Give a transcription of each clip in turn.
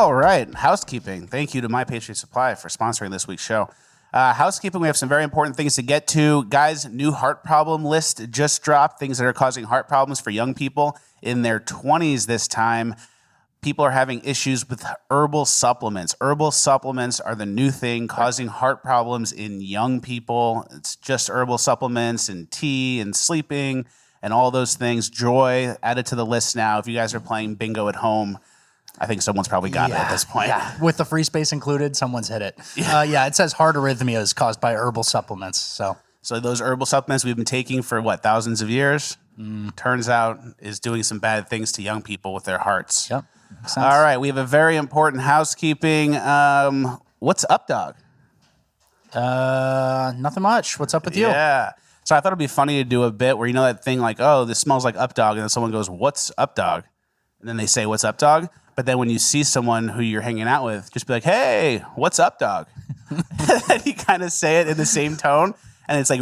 All right, housekeeping. Thank you to My Patriot Supply for sponsoring this week's show. Housekeeping, we have some very important things to get to. Guys, new heart problem list just dropped, things that are causing heart problems for young people in their 20s this time. People are having issues with herbal supplements. Herbal supplements are the new thing causing heart problems in young people. It's just herbal supplements and tea and sleeping and all those things. Joy added to the list now. If you guys are playing bingo at home, I think someone's probably got it at this point. Yeah. With the free space included, someone's hit it. It says heart arrhythmias caused by herbal supplements. So those herbal supplements we've been taking for, thousands of years, turns out is doing some bad things to young people with their hearts. Yep. All right, we have a very important housekeeping. What's up, dog? Nothing much. What's up with you? Yeah. So I thought it'd be funny to do a bit where, that thing like, oh, this smells like up, dog. And then someone goes, what's up, dog? And then they say, what's up, dog? But then when you see someone who you're hanging out with, just be like, hey, what's up, dog? And you kind of say it in the same tone. And it's like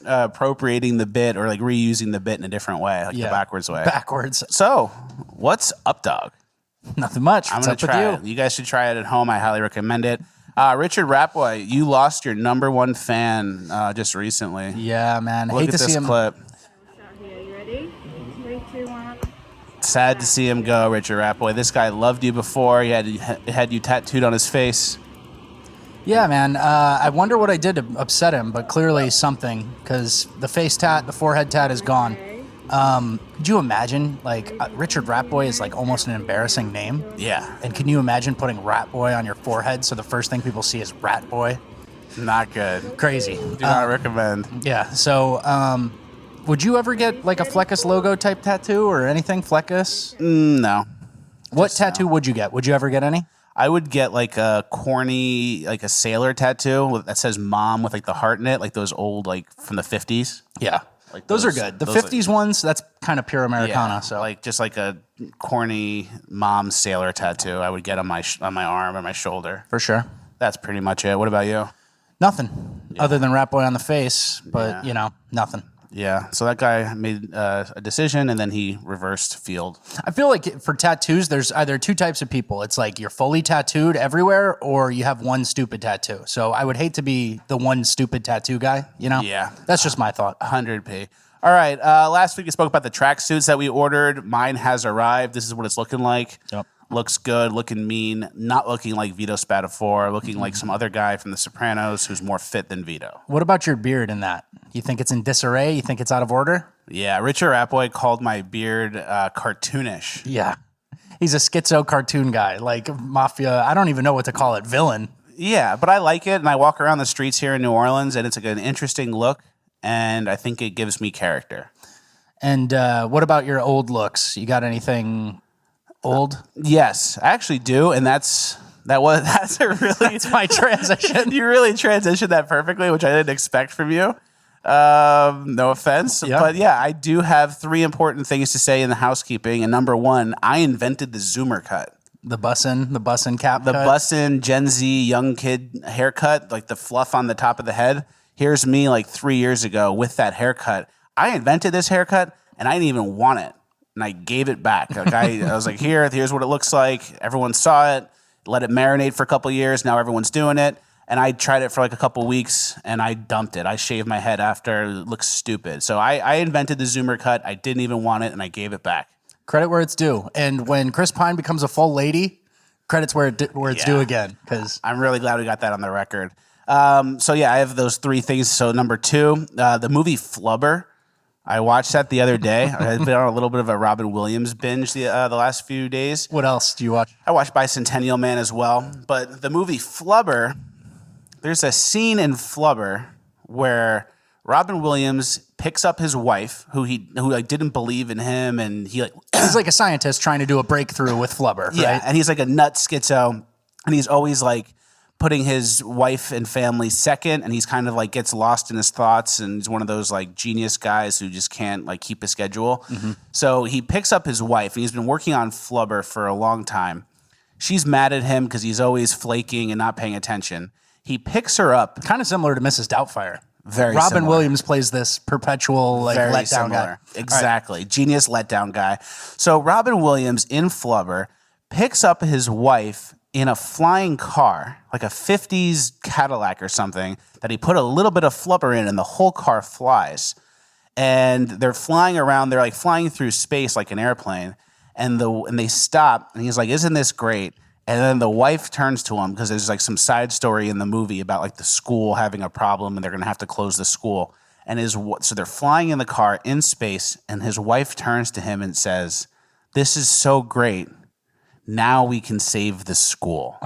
appropriating the bit or like reusing the bit in a different way, like the backwards way. Backwards. So what's up, dog? Nothing much. I'm going to try it. You guys should try it at home. I highly recommend it. Richard Rapboy, you lost your number one fan just recently. Yeah, man. Look Hate at to this see him. clip. You ready? 3, 2, 1. Sad to see him go, Richard Rapboy. This guy loved you before. He had you tattooed on his face. Yeah, man. I wonder what I did to upset him, but clearly something, because the face tat, the forehead tat is gone. Could you imagine, Richard Rapboy is almost an embarrassing name? Yeah. And can you imagine putting Ratboy on your forehead so the first thing people see is Ratboy? Not good. Crazy. Do not recommend. Yeah, so would you ever get a Fleckus logo type tattoo or anything Fleckus? No. What tattoo would you get? Would you ever get any? I would get a corny, a sailor tattoo that says mom with the heart in it, like those old, from the 50s. Yeah. Those are good. The 50s ones, that's kind of pure Americana. Yeah, so just a corny mom sailor tattoo I would get on my arm or my shoulder. For sure. That's pretty much it. What about you? Nothing other than Ratboy on the face, but nothing. Yeah, so that guy made a decision, and then he reversed field. I feel like for tattoos, there's either two types of people. It's you're fully tattooed everywhere, or you have one stupid tattoo. So I would hate to be the one stupid tattoo guy, Yeah. That's just my thought. 100p. All right, last week we spoke about the tracksuits that we ordered. Mine has arrived. This is what it's looking like. Yep. Looks good, looking mean, not looking like Vito Spatafore, looking like some other guy from The Sopranos who's more fit than Vito. What about your beard in that? You think it's in disarray? You think it's out of order? Yeah, Richard Rapboy called my beard cartoonish. Yeah. He's a schizo cartoon guy, mafia. I don't even know what to call it. Villain. Yeah, but I like it, and I walk around the streets here in New Orleans, and it's an interesting look, and I think it gives me character. And what about your old looks? You got anything old? Yes, I actually do, and that's my transition. You really transitioned that perfectly, which I didn't expect from you. No offense, but yeah, I do have 3 important things to say in the housekeeping. And number 1, I invented the Zoomer cut. The bussin' cap The cut? bussin' Gen Z young kid haircut, the fluff on the top of the head. Here's me 3 years ago with that haircut. I invented this haircut, and I didn't even want it. And I gave it back. I was like, here's what it looks like. Everyone saw it. Let it marinate for a couple years. Now everyone's doing it. And I tried it for a couple weeks, and I dumped it. I shaved my head after. It looks stupid. So I invented the Zoomer cut. I didn't even want it, and I gave it back. Credit where it's due. And when Chris Pine becomes a full lady, credit's where it's due again. Because I'm really glad we got that on the record. So yeah, I have those 3 things. So number 2, the movie Flubber. I watched that the other day. I've been on a little bit of a Robin Williams binge the last few days. What else do you watch? I watched Bicentennial Man as well. But the movie Flubber, there's a scene in Flubber where Robin Williams picks up his wife, who didn't believe in him, and he's like a scientist trying to do a breakthrough with Flubber, right? Yeah, and he's like a nut schizo, and he's always putting his wife and family second, and he's kind of gets lost in his thoughts, and he's one of those genius guys who just can't keep a schedule. Mm-hmm. So he picks up his wife, and he's been working on Flubber for a long time. She's mad at him because he's always flaking and not paying attention. He picks her up. Kind of similar to Mrs. Doubtfire. Very Robin similar. Williams plays this perpetual Very letdown similar. guy. Exactly. Right. Genius letdown guy. So Robin Williams in Flubber picks up his wife in a flying car, like a 50s Cadillac or something, that he put a little bit of flubber in and the whole car flies. And they're flying around, they're like flying through space like an airplane. And they stop and he's like, isn't this great? And then the wife turns to him because there's like some side story in the movie about like the school having a problem and they're going to have to close the school. And so they're flying in the car in space and his wife turns to him and says, this is so great. Now we can save the school.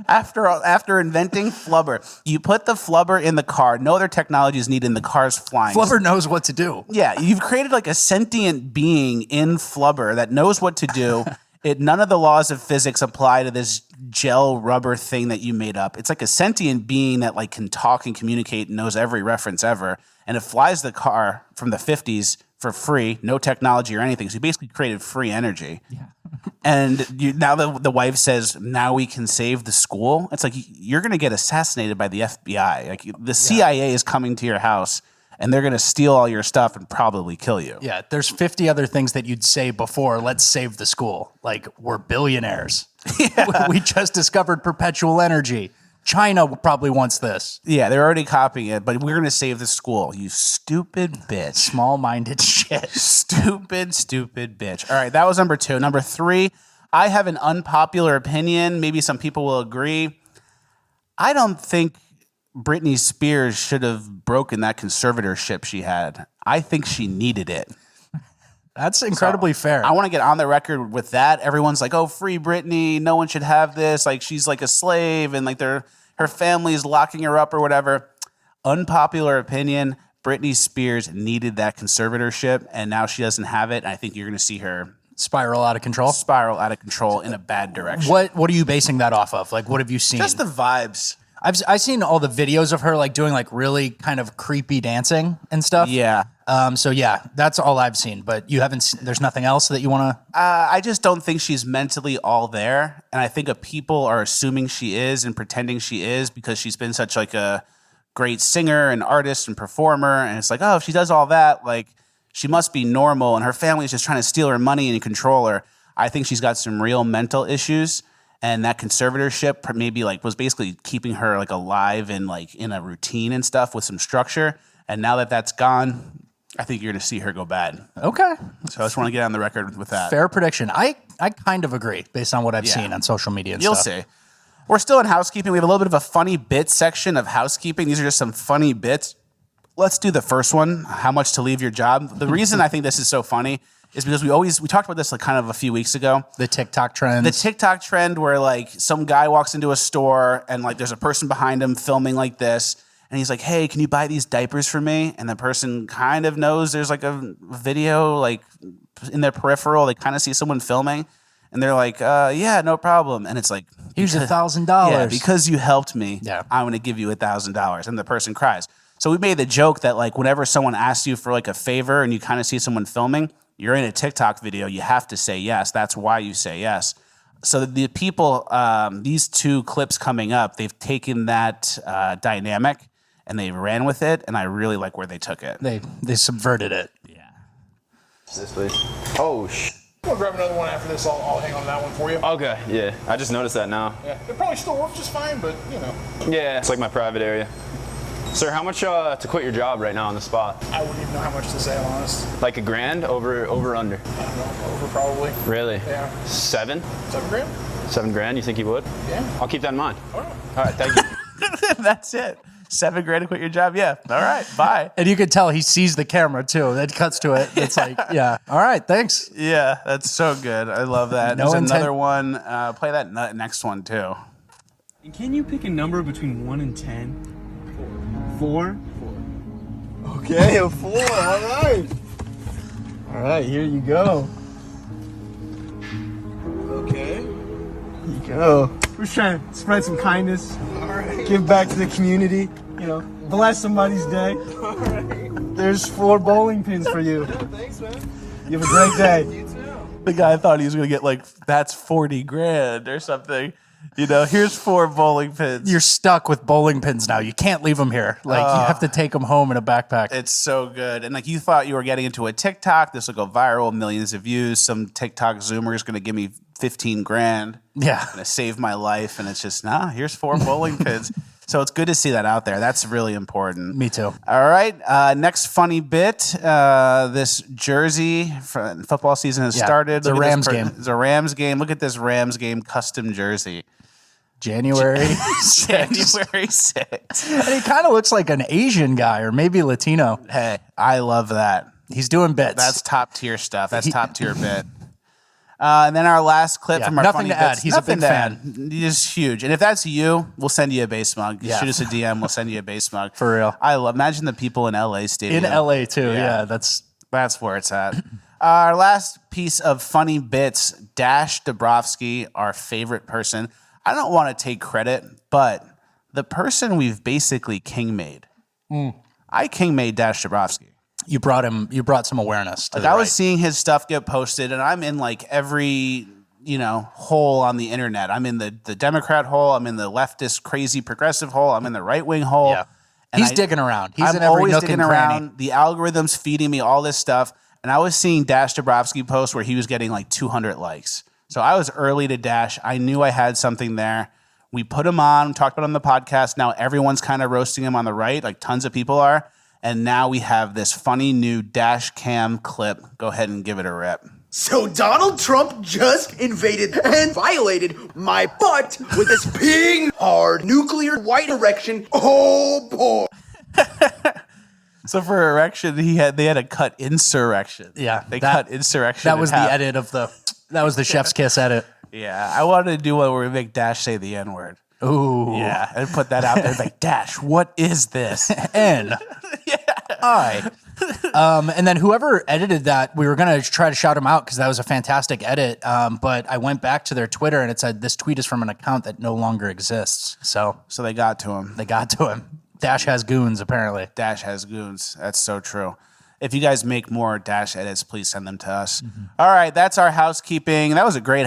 After inventing flubber, you put the flubber in the car. No other technology is needed and the car's flying. Flubber knows what to do. Yeah, you've created like a sentient being in flubber that knows what to do. None of the laws of physics apply to this gel rubber thing that you made up. It's like a sentient being that like can talk and communicate and knows every reference ever. And it flies the car from the 50s for free, no technology or anything. So you basically created free energy. Yeah. And now the wife says, now we can save the school. It's like you're going to get assassinated by the FBI. Like the CIA is coming to your house and they're going to steal all your stuff and probably kill you. Yeah, there's 50 other things that you'd say before, let's save the school. Like, we're billionaires. Yeah. We just discovered perpetual energy. China probably wants this. Yeah, they're already copying it, but we're going to save the school. You stupid bitch. Small-minded shit. Stupid bitch. All right, that was number 2. Number 3, I have an unpopular opinion. Maybe some people will agree. I don't think Britney Spears should have broken that conservatorship she had. I think she needed it. That's incredibly fair. I want to get on the record with that. Everyone's like, oh, free Britney. No one should have this. Like, she's like a slave and like her family is locking her up or whatever. Unpopular opinion, Britney Spears needed that conservatorship and now she doesn't have it. And I think you're going to see her spiral out of control in a bad direction. What are you basing that off of? Like, what have you seen? Just the vibes. I've seen all the videos of her like doing like really kind of creepy dancing and stuff. Yeah. So yeah, that's all I've seen. But you haven't seen, there's nothing else that you want to? I just don't think she's mentally all there. And I think people are assuming she is and pretending she is because she's been such like a great singer and artist and performer. And it's like, oh, if she does all that, like she must be normal. And her family's just trying to steal her money and control her. I think she's got some real mental issues. And that conservatorship maybe like was basically keeping her like alive and like in a routine and stuff with some structure. And now that that's gone, I think you're going to see her go bad. Okay. So I just want to get on the record with that. Fair prediction. I kind of agree based on what I've seen on social media and You'll stuff. see. We're still in housekeeping. We have a little bit of a funny bit section of housekeeping. These are just some funny bits. Let's do the first one, how much to leave your job. The reason I think this is so funny is because we talked about this like kind of a few weeks ago. The TikTok trend. The TikTok trend where like some guy walks into a store and like there's a person behind him filming like this. And he's like, hey, can you buy these diapers for me? And the person kind of knows there's like a video like in their peripheral. They kind of see someone filming. And they're like, yeah, no problem. And it's like, here's $1,000. Yeah, because you helped me, I'm going to give you $1,000. And the person cries. So we made the joke that like whenever someone asks you for like a favor and you kind of see someone filming, you're in a TikTok video, you have to say yes. That's why you say yes. So the people, these 2 clips coming up, they've taken that dynamic and they ran with it. And I really like where they took it. They subverted it. Yeah. This please. Oh, I'll grab another one after this. I'll hang on to that one for you. Okay, yeah. I just noticed that now. Yeah, it probably still works just fine, but you know. Yeah, it's like my private area. Sir, how much to quit your job right now on the spot? I wouldn't even know how much to say, honest. Like $1,000 over under? I don't know, over probably. Really? Yeah. 7? 7 grand? $7,000, you think you would? Yeah. I'll keep that in mind. All right. All right, thank you. That's it. $7,000 to quit your job. Yeah. All right. Bye. And you could tell he sees the camera too. That cuts to it. It's like, yeah. All right. Thanks. Yeah. That's so good. I love that. No There's intent. another one. Play that next one too. And can you pick a number between 1 and 10? 4? Okay, a 4. All right. All right, here you go. Okay. Here you go. We're just trying to spread some kindness. All right. Give back to the community. You know, bless somebody's day. All right. There's 4 bowling pins for you. Yeah, thanks, man. You have a great day. You too. The guy thought he was going to get like, that's $40,000 or something. You know, here's 4 bowling pins. You're stuck with bowling pins now. You can't leave them here. Like you have to take them home in a backpack. It's so good. And like you thought you were getting into a TikTok. This will go viral, millions of views. Some TikTok Zoomer is going to give me 15 grand. Yeah. Going to save my life. And it's just, here's 4 bowling pins. So it's good to see that out there. That's really important. Me too. All right. Next funny bit. This jersey, football season has started. It's a Rams game. It's a Rams game. Look at this Rams game custom jersey. January 6th. January 6th. And he kind of looks like an Asian guy or maybe Latino. Hey, I love that. He's doing bits. That's top tier stuff. That's top tier bit. And then our last clip from our nothing funny to add. bits. He's a big fan. He's huge. And if that's you, we'll send you a base mug. Yeah. Shoot us a DM. We'll send you a base mug. For real. Imagine the people in LA Stadium. In LA too. Yeah. Yeah, that's where it's at. Our last piece of funny bits, Dash Dabrowski, our favorite person. I don't want to take credit, but the person we've basically king made. I king made Dash Dabrowski. you brought some awareness to Like the I was right. seeing his stuff get posted, and I'm in like every hole on the internet. I'm in the Democrat hole. I'm in the leftist crazy progressive hole. I'm in the right wing hole. Yeah. And He's digging around. He's I'm in every always nook digging and cranny. around. The algorithm's feeding me all this stuff, and I was seeing Dash Dabrowski posts where he was getting like 200 likes. So I was early to Dash. I knew I had something there. We put him on, talked about him on the podcast. Now everyone's kind of roasting him on the right, like tons of people are. And now we have this funny new dash cam clip. Go ahead and give it a rip. So Donald Trump just invaded and violated my butt with his ping hard nuclear white erection. Oh boy. So for erection, they had to cut insurrection. Yeah, They that- cut insurrection. That in was the half. edit of that was the chef's kiss edit. Yeah, I wanted to do one where we make Dash say the N word. Ooh. Yeah, and put that out there. Like, Dash, what is this? N. I. And then whoever edited that, we were going to try to shout him out because that was a fantastic edit. But I went back to their Twitter and it said, this tweet is from an account that no longer exists. So So they got to him. they got to him. Dash has goons, apparently. Dash has goons. That's so true. If you guys make more Dash edits, please send them to us. All right, that's our housekeeping. That was a great